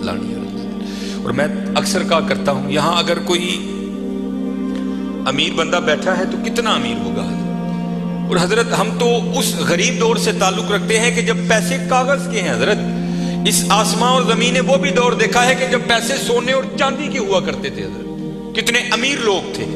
لانی ہے۔ اور میں اکثر کہا کرتا ہوں یہاں اگر کوئی امیر بندہ بیٹھا ہے تو کتنا امیر ہوگا، اور حضرت ہم تو اس غریب دور سے تعلق رکھتے ہیں کہ جب پیسے کاغذ کے ہیں۔ حضرت اس آسمان اور زمین نے وہ بھی دور دیکھا ہے کہ جب پیسے سونے اور چاندی کے ہوا کرتے تھے۔ حضرت کتنے امیر لوگ تھے،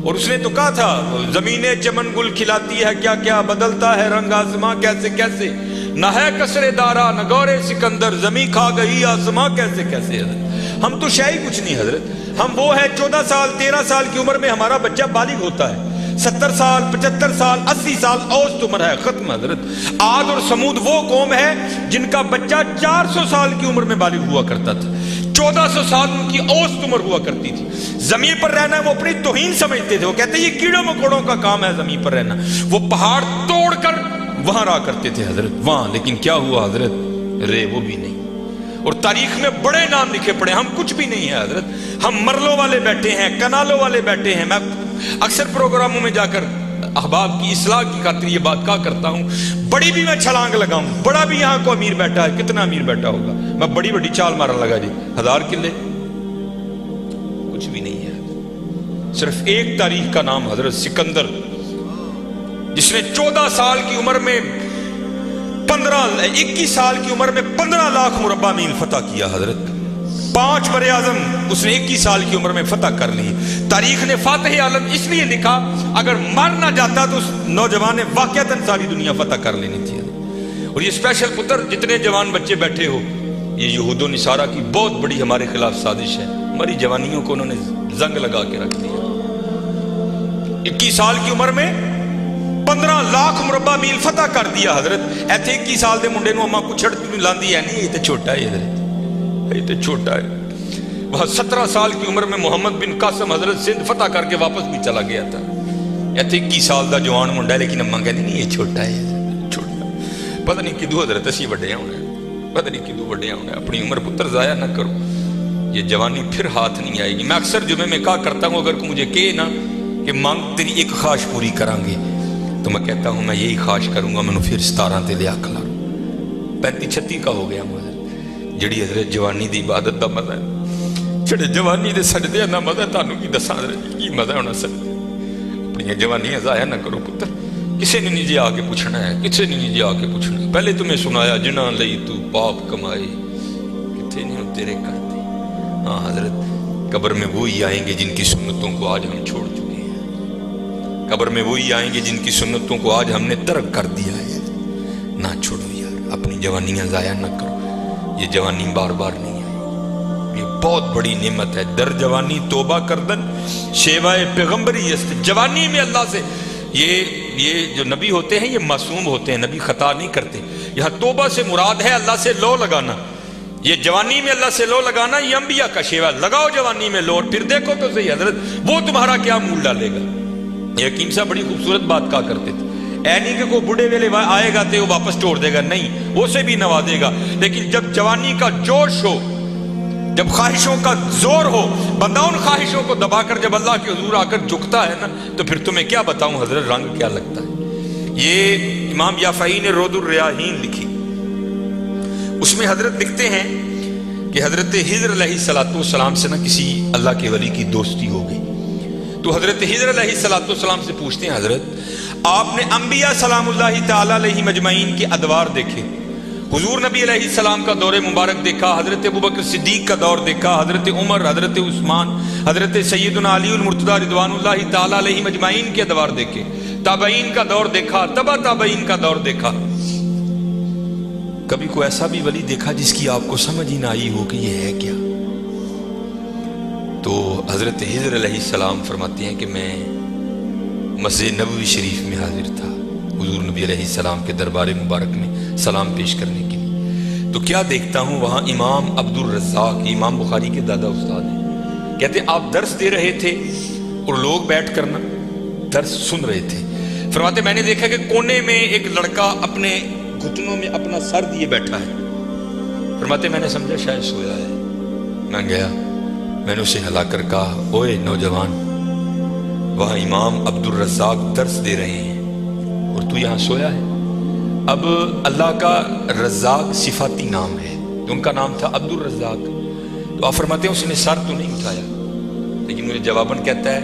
اور اس نے تو کہا تھا زمینیں چمن گل کھلاتی ہے کیا کیا، بدلتا ہے رنگ آسماں کیسے کیسے، نہ ہے کسرے دارا نہ گورے سکندر، زمین کھا گئی آسماں کیسے کیسے۔ حضرت ہم تو شے ہی کچھ نہیں حضرت، ہم وہ ہے 14 سال 13 سال کی عمر میں ہمارا بچہ بالغ ہوتا ہے، 70 سال 75 سال 80 سال اوسط عمر ہے، ختم۔ حضرت عاد اور سمود وہ قوم ہے جن کا بچہ 400 سال کی عمر میں بالغ ہوا کرتا تھا، 1400 سال ان کی اوسط عمر ہوا کرتی تھی۔ زمین پر رہنا وہ اپنی توہین سمجھتے تھے، وہ کہتے ہیں یہ کیڑوں مکوڑوں کا کام ہے زمین پر رہنا، وہ پہاڑ توڑ کر وہاں رہا کرتے تھے حضرت وہاں، لیکن کیا ہوا حضرت، رے وہ بھی نہیں۔ اور تاریخ میں بڑے نام لکھے پڑے، ہم کچھ بھی نہیں ہے حضرت، ہم مرلوں والے بیٹھے ہیں، کنالوں والے بیٹھے ہیں۔ میں اکثر پروگراموں میں جا کر احباب کی اصلاح کی خاطر یہ بات کہا کرتا ہوں، بڑی بھی میں چھلانگ لگاؤں، بڑا بھی یہاں کو امیر بیٹھا ہے، کتنا امیر بیٹھا ہوگا، میں بڑی بڑی چال مارا لگا جی 1000 کلے، کچھ بھی نہیں ہے۔ صرف ایک تاریخ کا نام حضرت سکندر، جس نے 14 سال کی عمر میں 21 سال کی عمر میں 15 لاکھ مربع میل فتح کیا حضرت، 5 بر اعظم اس نے 21 سال کی عمر میں فتح کر لی۔ تاریخ نے فاتح عالم اس لیے لکھا، اگر مر نہ جاتا تو اس نوجوان نے واقعتاً ساری دنیا فتح کر لینی تھی۔ اور یہ اسپیشل پتر جتنے جوان بچے بیٹھے ہو، یہ یہود و نصارہ کی بہت بڑی ہمارے خلاف سازش ہے، ہماری جوانیوں کو انہوں نے زنگ لگا کے رکھ دیا۔ 21 سال کی عمر میں 15 لاکھ مربع میل فتح کر دیا حضرت۔ ایتھے 21 سال دے منڈے نو اما کو چھڑ لاندی ہے نہیں، یہ تو چھوٹا ہے حضرت، یہ تو چھوٹا ہے۔ وہاں 17 سال کی عمر میں محمد بن قاسم حضرت سندھ فتح کر کے واپس بھی چلا گیا تھا۔ ایتھے 21 سال دا جوان منڈا ہے، لیکن اما کہتے نہیں یہ چھوٹا ہے، چھوٹا۔ پتہ نہیں کدو حضرت اسی وڈے ہونا ہے، پتہ نہیں کدو وڈے ہونا ہے۔ اپنی عمر پتر ضائع نہ کرو، یہ جوانی پھر ہاتھ نہیں آئے گی۔ میں اکثر جمعے میں کہا کرتا ہوں اگر کوئی مجھے کہے نا کہ مانگ تیری ایک خواہش پوری کریں گے، تو میں کہتا ہوں میں یہی خواہش کروں گا، میں نے پھر 17 تے لیا کھلا 35-36 کا ہو گیا مگر جڑی حضرت جوانی دی عبادت دا مزہ ہے، جڑے جوانی دے سجدے دا مزہ ہے، تانوں کی دساں حضرت کی مزہ ہونا سکتا۔ اپنی جوانیاں ضائع نہ کرو پتر، کسے نے نہیں جی آ کے پوچھنا ہے، کسے نے نہیں جی آ کے پوچھنا۔ پہلے تمہیں سنایا جنہاں لئی تو پاپ کمائے، کتنے نہیں تیرے کرتے۔ ہاں حضرت قبر میں وہی آئیں گے جن کی سنتوں کو آج ہم چھوڑ چکے ہیں، قبر میں وہی آئیں گے جن کی سنتوں کو آج ہم نے ترک کر دیا ہے۔ نہ چھوڑو یار، اپنی جوانیاں ضائع نہ کرو، یہ جوانی بار بار نہیں آئی، یہ بہت بڑی نعمت ہے۔ در جوانی توبہ کردن شیوائے پیغمبری است، جوانی میں اللہ سے یہ جو نبی ہوتے ہیں یہ معصوم ہوتے ہیں، نبی خطا نہیں کرتے۔ یہاں توبہ سے مراد ہے اللہ سے لو لگانا، یہ جوانی میں اللہ سے لو لگانا یہ انبیاء کا شیوا۔ لگاؤ جوانی میں لو، اور پھر دیکھو تو صحیح حضرت وہ تمہارا کیا مول ڈالے گا۔ یہ حکیم صاحب بڑی خوبصورت بات کہا کرتے تھے، اے نہیں کہ کوئی بڑھے ویلے آئے گا تو وہ واپس توڑ دے گا، نہیں، وہ سے بھی نوازے گا، لیکن جب جوانی کا جوش ہو، جب خواہشوں کا زور ہو، بندہ ان خواہشوں کو دبا کر جب اللہ کے حضور آ کر جھکتا ہے نا، تو پھر تمہیں کیا بتاؤں حضرت رنگ کیا لگتا ہے۔ یہ امام یافعی نے رود الریاحین لکھی، اس میں حضرت لکھتے ہیں کہ حضرت خضر علیہ السلام سے نا کسی اللہ کے ولی کی دوستی ہو گئی، تو حضرت خضر علیہ السلام سے پوچھتے ہیں حضرت آپ نے انبیاء سلام اللہ تعالیٰ علیہ مجمعین کے ادوار دیکھے، حضور نبی علیہ السلام کا دور مبارک دیکھا، حضرت ابوبکر صدیق کا دور دیکھا، حضرت عمر، حضرت عثمان، حضرت سیدنا علی المرتضیٰ رضوان اللہ تعالیٰ علیہ مجمعین کے ادوار دیکھے، تابعین کا دور دیکھا، تبع تابعین کا دور دیکھا، کبھی کوئی ایسا بھی ولی دیکھا جس کی آپ کو سمجھ ہی نہ آئی ہو کہ یہ ہے کیا؟ تو حضرت خضر علیہ السلام فرماتے ہیں کہ میں مسجد نبوی شریف میں حاضر تھا حضور نبی علیہ السلام کے دربار مبارک میں سلام پیش کرنے کے لیے، تو کیا دیکھتا ہوں وہاں امام عبد الرزاق، امام بخاری کے دادا استاد ہیں، کہتے ہیں آپ درس دے رہے تھے اور لوگ بیٹھ کر نا درس سن رہے تھے، فرماتے میں نے دیکھا کہ کونے میں ایک لڑکا اپنے گھٹنوں میں اپنا سر دیے بیٹھا ہے، فرماتے میں نے سمجھا شاید سویا ہے، میں گیا، میں نے اسے ہلا کر کہا اوئے نوجوان، وہاں امام عبد الرزاق درس دے رہے ہیں اور تو یہاں سویا ہے۔ اب اللہ کا رزاق صفاتی نام ہے، تو ان کا نام تھا عبد الرزاق. تو آپ فرماتے ہیں اس نے سر تو نہیں اٹھایا، لیکن مجھے جواباً کہتا ہے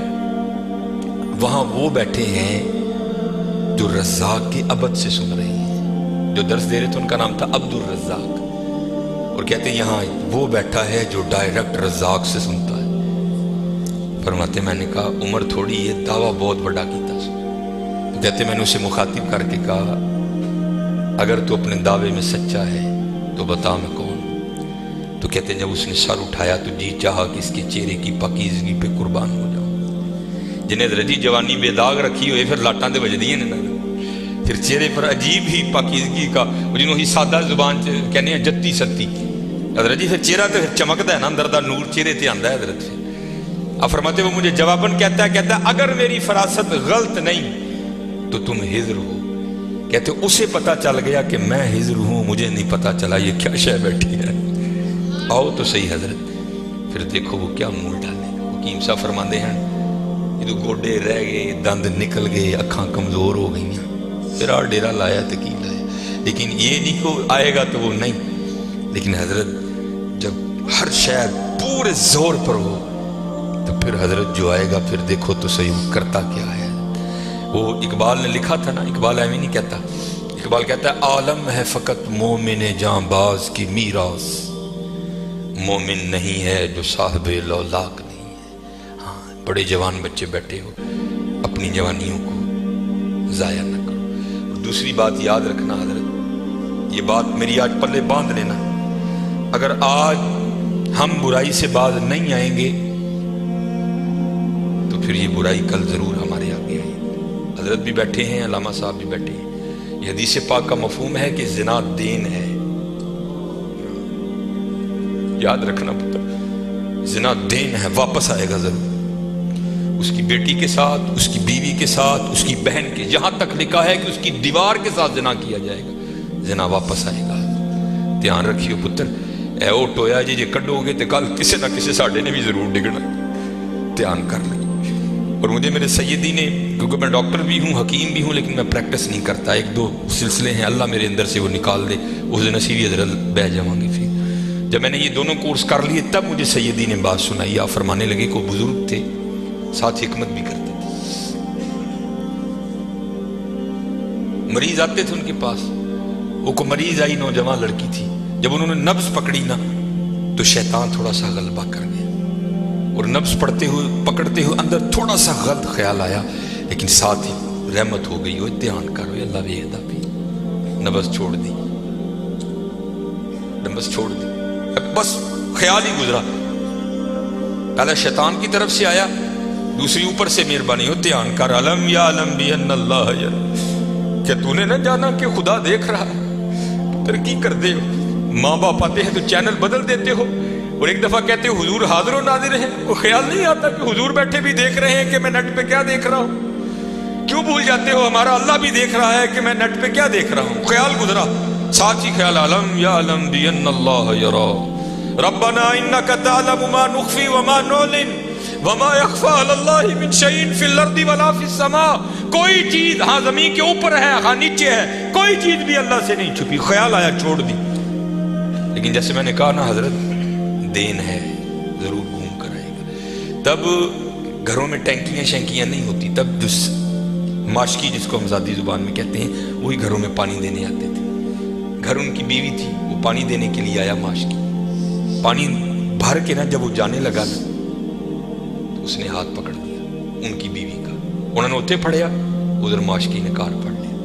وہاں وہ بیٹھے ہیں جو رزاق کے عبد سے سن رہے ہیں. جو درس دے رہے تھے ان کا نام تھا عبد الرزاق، اور کہتے ہیں یہاں وہ بیٹھا ہے جو ڈائریکٹ رزاق سے سنتا ہے. فرماتے میں نے کہا عمر تھوڑی ہے، دعویٰ بہت بڑا کیتا. تو کہتے میں نے اسے مخاطب کر کے کہا اگر تو اپنے دعوے میں سچا ہے تو بتا میں کون. تو کہتے ہیں جب اس نے سر اٹھایا تو جی چاہا کہ اس کے چہرے کی پاکیزگی پہ قربان ہو جاؤں. جنہیں رجی جوانی بے داغ رکھی ہوئے پھر لاٹاں دے وجدی ہیں نا، پھر چہرے پر عجیب ہی پاکیزگی کا، جنہوں ہی سادہ زبان کہنے ہیں جتی ستی حضرت جی، پھر چہرہ تو پھر چمکتا ہے نا، اندر دا نور چہرے تے آندا ہے حضرت سے. اب فرماتے وہ مجھے جواباً کہتا ہے اگر میری فراست غلط نہیں تو تم ہجر ہو. کہتے اسے پتا چل گیا کہ میں ہجر ہوں، مجھے نہیں پتا چلا یہ کیا شے بیٹھی ہے. آؤ تو صحیح حضرت. پھر دیکھو وہ کیا منہ ڈالے. حکیم صاحب فرماندے ہیں یہ تو گوڈے رہ گئے، دند نکل گئے، اکھاں کمزور ہو گئی ہیں. پھر آ ڈیرا لایا تکیل لایا، لیکن یہ نہیں کہ آئے گا تو وہ نہیں. لیکن حضرت جب ہر شے پورے زور پر ہو تو پھر حضرت جو آئے گا پھر دیکھو تو صحیح وہ کرتا کیا ہے. وہ اقبال نے لکھا تھا نا، اقبال ایویں نہیں کہتا. اقبال کہتا ہے عالم ہے فقط مومن جاں باز کی میراث، مومن نہیں ہے جو صاحب لولاک نہیں ہے. ہاں بڑے جوان بچے بیٹھے ہو، اپنی جوانیوں کو ضائع نہ کرو. اور دوسری بات یاد رکھنا حضرت، یہ بات میری آج پلے باندھ لینا، اگر آج ہم برائی سے باز نہیں آئیں گے تو پھر یہ برائی کل ضرور ہمارے آگے آئے. حضرت بھی بیٹھے ہیں، علامہ صاحب بھی بیٹھے ہیں. یہ حدیث پاک کا مفہوم ہے کہ زنا دین ہے. یاد رکھنا پتہ، زنا دین ہے، واپس آئے گا ضرور. اس کی بیٹی کے ساتھ، اس کی بیوی کے ساتھ، اس کی بہن کے، جہاں تک لکھا ہے کہ اس کی دیوار کے ساتھ زنا کیا جائے گا، زنا واپس آئے گا. دھیان رکھیو پتر، اے او ٹویا جی کڈو گے تو کل کسی نہ کسی ساڈے نے بھی ضرور ڈگنا. دھیان کر لیں. اور مجھے میرے سیدی نے، کیونکہ میں ڈاکٹر بھی ہوں، حکیم بھی ہوں، لیکن میں پریکٹس نہیں کرتا. ایک دو سلسلے ہیں، اللہ میرے اندر سے وہ نکال دے، اس دن نصیبی حضرت بہ جاؤں گے. پھر جب میں نے یہ دونوں کورس کر لیے تب مجھے سیدی نے بات سنائی. آپ فرمانے لگے کوئی بزرگ تھے، ساتھ حکمت بھی کرتے تھے. مریض آتے تھے ان کے پاس. وہ کو مریض آئی، نوجوان لڑکی تھی. جب انہوں نے نبض پکڑی نا تو شیطان تھوڑا سا غلبہ کر گیا، اور نبض پڑھتے ہوئے پکڑتے ہوئے اندر تھوڑا سا غلط خیال آیا، لیکن ساتھ ہی رحمت ہو گئی. وہ دھیان کرو اللہ ویدہ بھی. نبض چھوڑ دی، نبض چھوڑ دی، بس خیال ہی گزرا. پہلا شیطان کی طرف سے آیا، دوسری اوپر سے مہربانی ہو دھیان کر. علم یا علم بھی ان اللہ یا، کیا تو نے نہ جانا کہ خدا دیکھ رہا؟ ترقی کر دے ہو. ماں باپ آتے ہیں تو چینل بدل دیتے ہو، اور ایک دفعہ کہتے ہو حضور حاضر و ناظر ہیں. وہ خیال نہیں آتا کہ حضور بیٹھے بھی دیکھ رہے ہیں کہ میں نیٹ پہ کیا دیکھ رہا ہوں. کیوں بھول جاتے ہو ہمارا اللہ بھی دیکھ رہا ہے کہ میں نیٹ پہ کیا دیکھ رہا ہوں. خیال گزرا، ساتھ ہی خیال علم یا علم بھی ان اللہ یرا ربنا انک تعلم ما نخفی وما نعلن وما یخفی علی اللہ من شیء فی الارض ولا فی السماء. کوئی چیز ہاں زمین کے اوپر ہے، ہاں نیچے ہے، کوئی چیز بھی اللہ سے نہیں چھپی. خیال آیا چھوڑ دی. لیکن جیسے میں نے کہا نا حضرت، دین ہے، ضرور گھوم کر آئے گا. تب گھروں میں ٹینکیاں شینکیاں نہیں ہوتی. تب جو ماشکی جس کو ہم ذاتی زبان میں کہتے ہیں، وہی گھروں میں پانی دینے آتے تھے. گھر ان کی بیوی تھی، وہ پانی دینے کے لیے آیا. ماشکی پانی بھر کے نا جب وہ جانے لگا نا تو اس نے ہاتھ پکڑ لیا ان کی بیوی کا. انہوں نے اتنے پھڑیا، ادھر ماشکی نے کار پڑ لیا.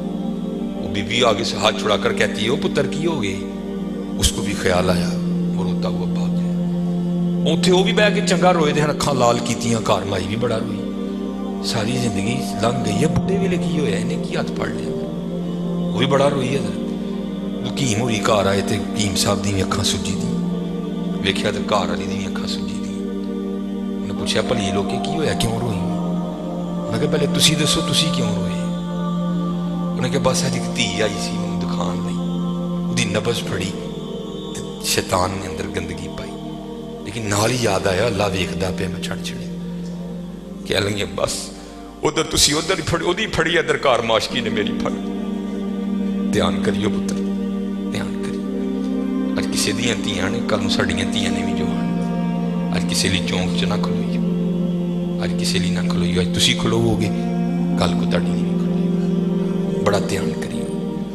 وہ بیوی آگے سے ہاتھ چھڑا کر کہتی ہے وہ پتر کی ہو گئی. اس کو بھی خیال آیا، وہ روتا ہوا بھاگ گیا. اتنے وہ بھی بہ کے چنگا روئے تھے، اکھاں لال کیتیاں، کار مائی بھی بڑا روئی. ساری زندگی لنگ گئی ہے، بڈھے ویلے کی ہویا انہیں کی ہاتھ پڑ لیا. وہ بھی بڑا روئی ہے. حکیم ہوری کار آئے تھے، حکیم صاحب دی اکھاں سجی دی. ویکھیا تو کار والی دی اکھاں سجی دی. انہیں پوچھا بھلی لوکے کی ہویا، کیوں روئی؟ میں کہا پہلے تسی دسو تسی کیوں روئے؟ انہیں کہا بس اج ایک دھی آئی سی مینوں دکھان لئی، دی نبض پھڑی، شیطان نے اندر گندگی پائی. لیکن نال ہی یاد آیا اللہ ویکھدا پیا میں چھڑ چھڑے. کہہ لیں بس ادھر تسی ادھر ہی پھڑی، ادھی پھڑی ادھر کار ماشکی نے میری پھڑ. دھیان کریو پتر، دھیان کریو. اج ਕਿਸੇ ਦੀਆਂ ਧੀਆਂ ਨੇ, ਕੱਲ ਨੂੰ ਸਾਡੀਆਂ ਧੀਆਂ ਨੇ ਵੀ ਜੋ ਆਣ। ਅੱਜ ਕਿਸੇ ਲਈ ਚੌਂਕ 'ਚ ਨਾ ਖਲੋਈਓ, ਅੱਜ ਕਿਸੇ ਲਈ ਨਾ ਖਲੋਈਓ, ਅੱਜ ਤੁਸੀਂ ਖਲੋਵੋਗੇ ਕੱਲ ਕੋ ਤੁਹਾਡੀ ਨਹੀਂ ਵੀ ਖਲੋਏਗੀ। ਬੜਾ ਧਿਆਨ ਕਰੀਓ,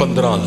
15